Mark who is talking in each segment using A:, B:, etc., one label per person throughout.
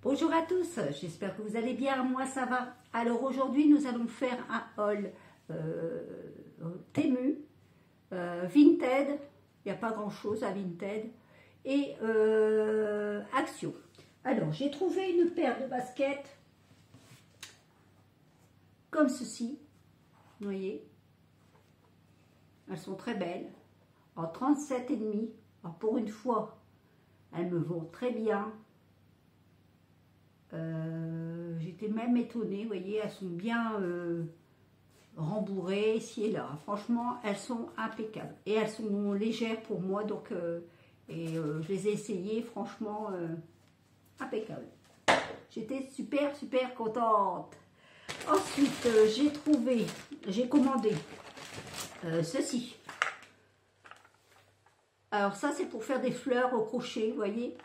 A: Bonjour à tous, j'espère que vous allez bien, moi ça va. Alors aujourd'hui nous allons faire un haul Temu, Vinted, il n'y a pas grand chose à Vinted, et Action. Alors j'ai trouvé une paire de baskets comme ceci, vous voyez, elles sont très belles, en 37,5. Alors pour une fois, elles me vont très bien. J'étais même étonnée, vous voyez, elles sont bien rembourrées ici et là. Franchement, elles sont impeccables. Et elles sont légères pour moi, donc je les ai essayées, franchement, impeccables. J'étais super contente. Ensuite, j'ai commandé ceci. Alors ça, c'est pour faire des fleurs au crochet, vous voyez.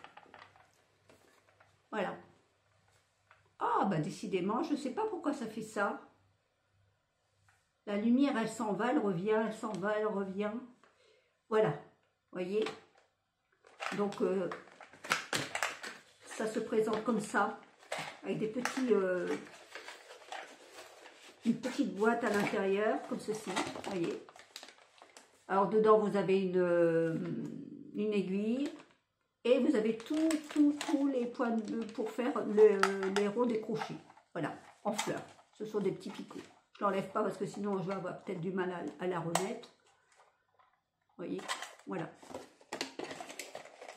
A: Voilà. Ah, bah décidément, je ne sais pas pourquoi ça fait ça. La lumière, elle s'en va, elle revient, elle s'en va, elle revient. Voilà, voyez. Donc, ça se présente comme ça, avec des petits, une petite boîte à l'intérieur, comme ceci, voyez. Alors, dedans, vous avez une aiguille. Et vous avez tous les points pour faire les ronds des crochets. Voilà, en fleurs. Ce sont des petits picots. Je ne l'enlève pas parce que sinon je vais avoir peut-être du mal à la remettre. Vous voyez, voilà.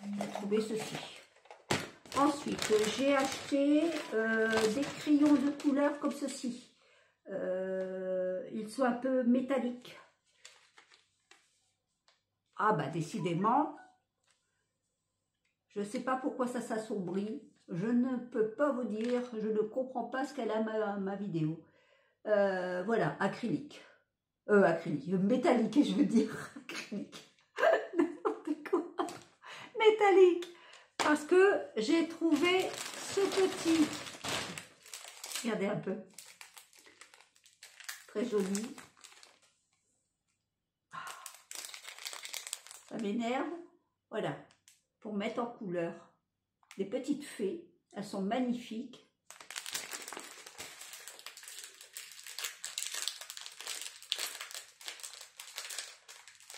A: J'ai trouvé ceci. Ensuite, j'ai acheté des crayons de couleur comme ceci. Ils sont un peu métalliques. Ah bah décidément... Je ne sais pas pourquoi ça s'assombrit. Je ne peux pas vous dire. Je ne comprends pas ce qu'elle a ma vidéo. Voilà, acrylique. Acrylique. Métallique, je veux dire. Acrylique. N'importe quoi. Métallique. Parce que j'ai trouvé ce petit. Regardez un peu. Très joli. Ça m'énerve. Voilà. Pour mettre en couleur des petites fées, elles sont magnifiques.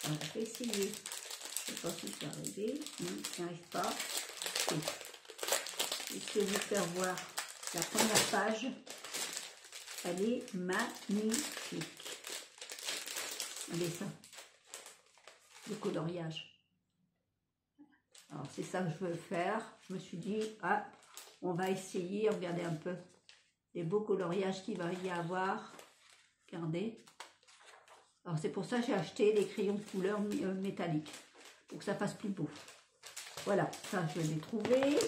A: On va essayer. Je ne sais pas si c'est arrivé. Non, ça n'arrive pas. Je vais vous faire voir la première page. Elle est magnifique. Regardez ça. Le coloriage. Alors, c'est ça que je veux faire. Je me suis dit, ah, on va essayer, regardez un peu les beaux coloriages qu'il va y avoir. Regardez. Alors, c'est pour ça que j'ai acheté des crayons de couleur métallique, pour que ça fasse plus beau. Voilà, ça, je l'ai trouvé.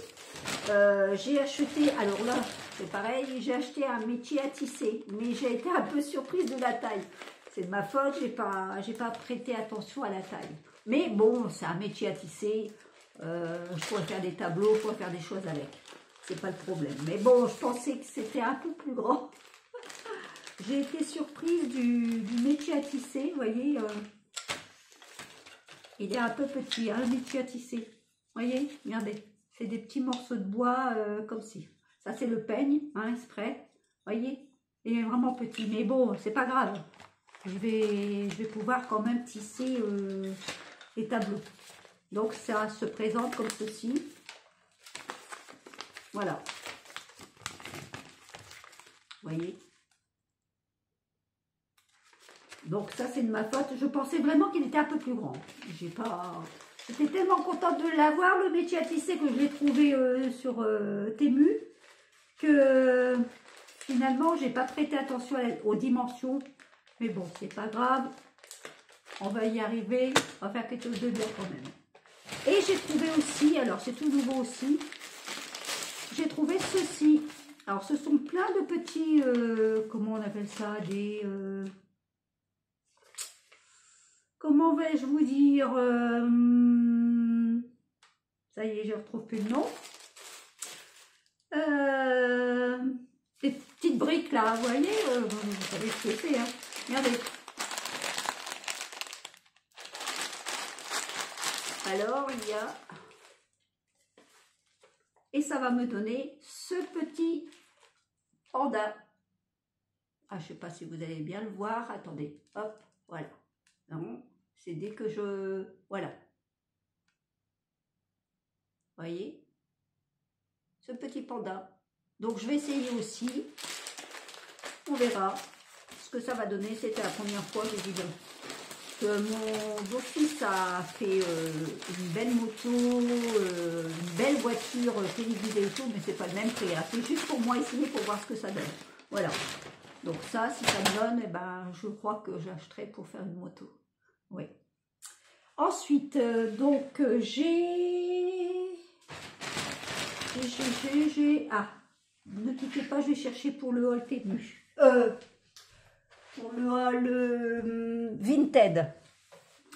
A: J'ai acheté, alors là, c'est pareil, j'ai acheté un métier à tisser, mais j'ai été un peu surprise de la taille. C'est de ma faute, j'ai pas prêté attention à la taille. Mais bon, c'est un métier à tisser. Je pourrais faire des tableaux, je pourrais faire des choses avec. C'est pas le problème. Mais bon, je pensais que c'était un peu plus grand. J'ai été surprise du métier à tisser. Vous voyez, il est un peu petit, hein, le métier à tisser. Vous voyez, regardez. C'est des petits morceaux de bois comme ci. Ça, c'est le peigne, hein, exprès. Vous voyez, il est vraiment petit. Mais bon, c'est pas grave. Je vais pouvoir quand même tisser les tableaux. Donc, ça se présente comme ceci. Voilà. Vous voyez. Donc, ça, c'est de ma faute. Je pensais vraiment qu'il était un peu plus grand. J'étais tellement contente de l'avoir, le métier à tisser, que je l'ai trouvé sur Temu, que finalement, j'ai pas prêté attention aux dimensions. Mais bon, c'est pas grave. On va y arriver. On va faire quelque chose de bien quand même. Et j'ai trouvé aussi, alors c'est tout nouveau aussi, j'ai trouvé ceci. Alors ce sont plein de petits, comment on appelle ça, comment vais-je vous dire, ça y est, je ne retrouve plus le nom. Des petites briques là, vous voyez, vous savez ce que c'est, hein. Regardez. Alors, il y a Et ça va me donner ce petit panda. Ah, je ne sais pas si vous allez bien le voir. Attendez, hop, voilà. Non, c'est dès que je... Voilà. Voyez? Ce petit panda. Donc, je vais essayer aussi. On verra ce que ça va donner. C'était la première fois, j'ai dit bon. Que mon beau-fils a fait une belle moto, une belle voiture télévisée et tout, mais c'est pas le même prix. C'est juste pour moi essayer pour voir ce que ça donne. Voilà. Donc ça, si ça me donne, eh ben, je crois que j'achèterai pour faire une moto. Oui. Ensuite, donc ah, ne quittez pas, je vais chercher pour le haul Temu. Pour le haul Vinted.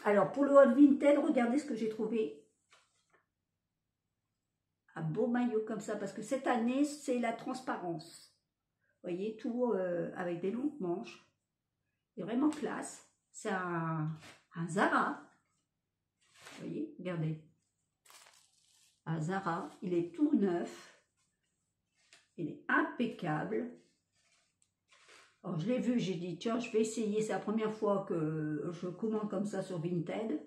A: Alors, pour le haul Vinted, regardez ce que j'ai trouvé. Un beau maillot comme ça, parce que cette année, c'est la transparence. Vous voyez, tout avec des longues manches. C'est vraiment classe. C'est un Zara. Vous voyez, regardez. Un Zara, il est tout neuf. Il est impeccable. Alors, je l'ai vu, j'ai dit, tiens, je vais essayer. C'est la première fois que je commande comme ça sur Vinted.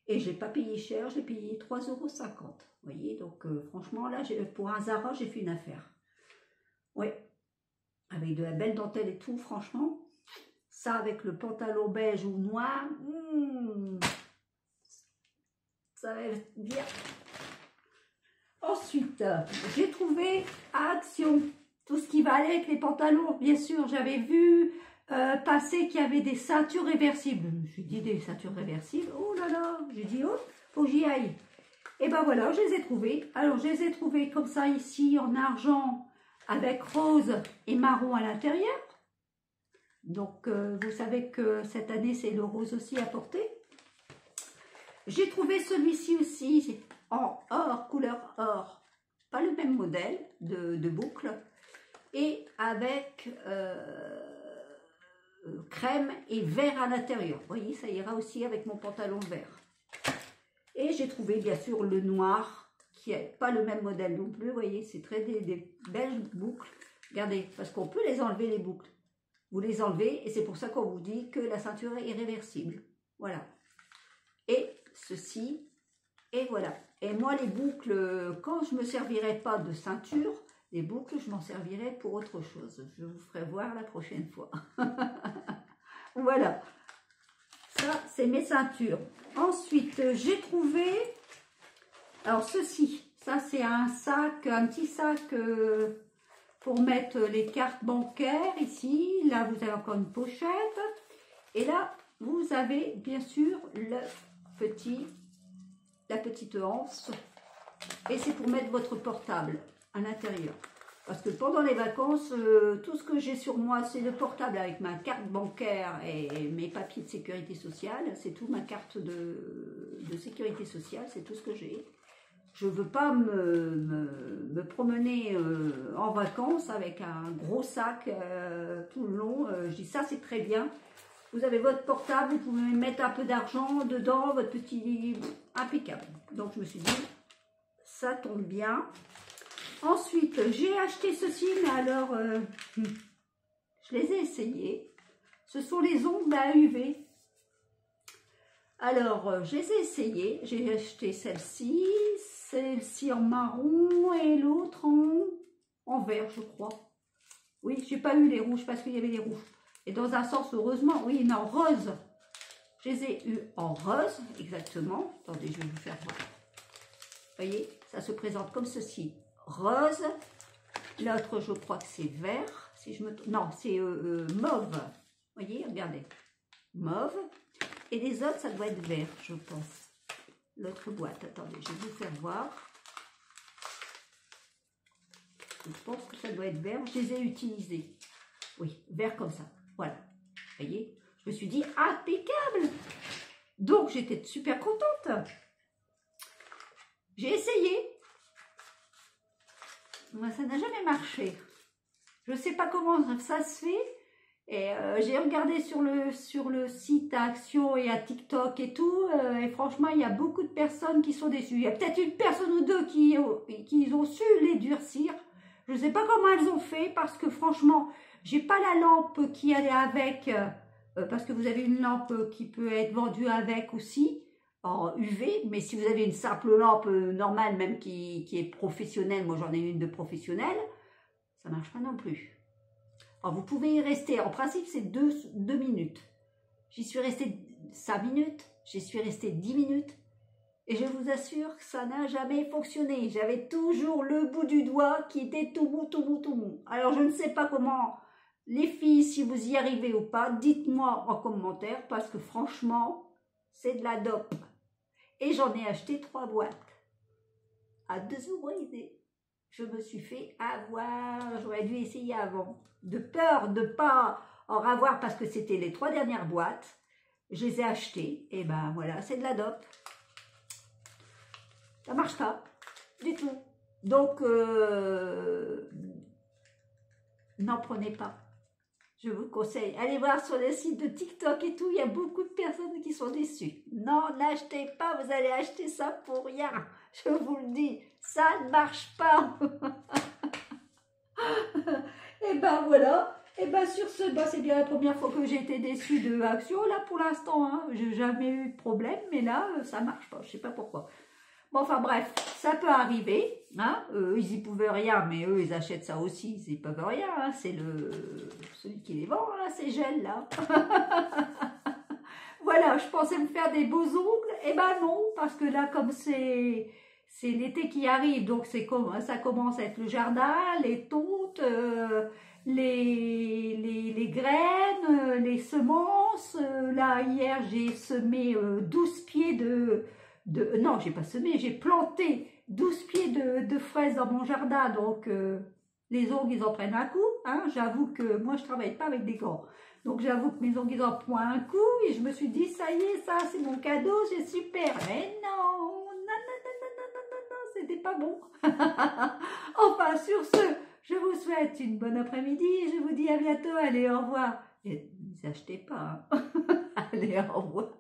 A: Et je ne l'ai pas payé cher, je l'ai payé 3,50 €. Vous voyez, donc franchement, là, pour un Zara, j'ai fait une affaire. Oui. Avec de la belle dentelle et tout, franchement. Ça, avec le pantalon beige ou noir, ça va être bien. Ensuite, j'ai trouvé à Action tout ce qui va aller avec les pantalons. Bien sûr, j'avais vu passer qu'il y avait des ceintures réversibles. Je me suis dit, des ceintures réversibles, oh là là, j'ai dit, oh, faut que j'y aille. Et ben voilà, je les ai trouvées. Alors, je les ai trouvées comme ça ici, en argent, avec rose et marron à l'intérieur. Donc, vous savez que cette année, c'est le rose aussi à porter. J'ai trouvé celui-ci aussi en or, couleur or. Pas le même modèle de boucle. Et avec crème et vert à l'intérieur. Vous voyez, ça ira aussi avec mon pantalon vert. Et j'ai trouvé bien sûr le noir, qui n'est pas le même modèle non plus. Vous voyez, c'est très des belles boucles. Regardez, parce qu'on peut les enlever les boucles. Vous les enlevez et c'est pour ça qu'on vous dit que la ceinture est réversible. Voilà. Et ceci, et voilà. Et moi, les boucles, quand je ne me servirai pas de ceinture, les boucles, je m'en servirai pour autre chose. Je vous ferai voir la prochaine fois. Voilà. Ça, c'est mes ceintures. Ensuite, j'ai trouvé, alors ceci, ça c'est un sac, un petit sac pour mettre les cartes bancaires ici. Là, vous avez encore une pochette. Et là, vous avez bien sûr la petite anse. Et c'est pour mettre votre portable à l'intérieur. Parce que pendant les vacances, tout ce que j'ai sur moi, c'est le portable avec ma carte bancaire et mes papiers de sécurité sociale. C'est tout ma carte de sécurité sociale, c'est tout ce que j'ai. Je ne veux pas me promener en vacances avec un gros sac tout le long. Je dis ça, c'est très bien. Vous avez votre portable, vous pouvez mettre un peu d'argent dedans, votre petit... impeccable. Donc je me suis dit, ça tombe bien. Ensuite, j'ai acheté ceci, mais alors, je les ai essayés. Ce sont les ongles à UV. Alors, je les ai essayés. J'ai acheté celle-ci en marron et l'autre en vert, je crois. Oui, j'ai pas eu les rouges parce qu'il y avait les rouges. Et dans un sens, heureusement, oui, il y en a en rose. Je les ai eu en rose, exactement. Attendez, je vais vous faire voir. Vous voyez, ça se présente comme ceci. Rose, l'autre je crois que c'est vert, si je me non c'est mauve, vous voyez, regardez, mauve, et les autres ça doit être vert je pense, l'autre boîte, attendez, je vais vous faire voir, je pense que ça doit être vert, je les ai utilisés, oui, vert comme ça, voilà, vous voyez, je me suis dit impeccable, donc j'étais super contente, j'ai essayé. Moi, ça n'a jamais marché. Je ne sais pas comment ça se fait, Et j'ai regardé sur le site à Action et à TikTok et tout, et franchement, il y a beaucoup de personnes qui sont déçues. Il y a peut-être une personne ou deux qui ont su les durcir. Je ne sais pas comment elles ont fait, parce que franchement, j'ai pas la lampe qui allait avec, parce que vous avez une lampe qui peut être vendue avec aussi, en UV, mais si vous avez une simple lampe normale, même qui est professionnelle, moi j'en ai une de professionnelle, ça marche pas non plus. Alors, vous pouvez y rester, en principe c'est 2 minutes. J'y suis restée 5 minutes, j'y suis restée 10 minutes, et je vous assure que ça n'a jamais fonctionné. J'avais toujours le bout du doigt qui était tout mou, tout mou, tout mou. Alors je ne sais pas comment, les filles, si vous y arrivez ou pas, dites-moi en commentaire, parce que franchement, c'est de la dope. Et j'en ai acheté 3 boîtes, à 2 € l'idée. Je me suis fait avoir, j'aurais dû essayer avant. De peur de ne pas en avoir, parce que c'était les 3 dernières boîtes, je les ai achetées, et ben voilà, c'est de la dope. Ça marche pas, du tout. Donc, n'en prenez pas. Je vous conseille, allez voir sur le site de TikTok et tout, il y a beaucoup de personnes qui sont déçues. Non, n'achetez pas, vous allez acheter ça pour rien. Je vous le dis, ça ne marche pas. Et ben voilà. Et ben sur ce, ben c'est bien la première fois que j'ai été déçue de Action, là pour l'instant. Hein. J'ai jamais eu de problème, mais là, ça marche pas, je sais pas pourquoi. Bon, enfin bref, ça peut arriver, hein, ils y pouvaient rien, mais eux, ils achètent ça aussi, ils y peuvent rien, hein, c'est celui qui les vend, là, ces gels, là. Voilà, je pensais me faire des beaux ongles, et ben non, parce que là, comme c'est l'été qui arrive, donc ça commence à être le jardin, les tontes, les graines, les semences. Là, hier, j'ai semé 12 pieds non, j'ai pas semé, j'ai planté 12 pieds de fraises dans mon jardin, donc les ongles, ils en prennent un coup, hein. J'avoue que moi, je travaille pas avec des gants, donc j'avoue que mes ongles, ils en prennent un coup, et je me suis dit, ça y est, ça, c'est mon cadeau, c'est super, mais non, c'était pas bon. Enfin, sur ce, je vous souhaite une bonne après-midi, et je vous dis à bientôt, allez, au revoir. Et ne les achetez pas, hein. Allez, au revoir.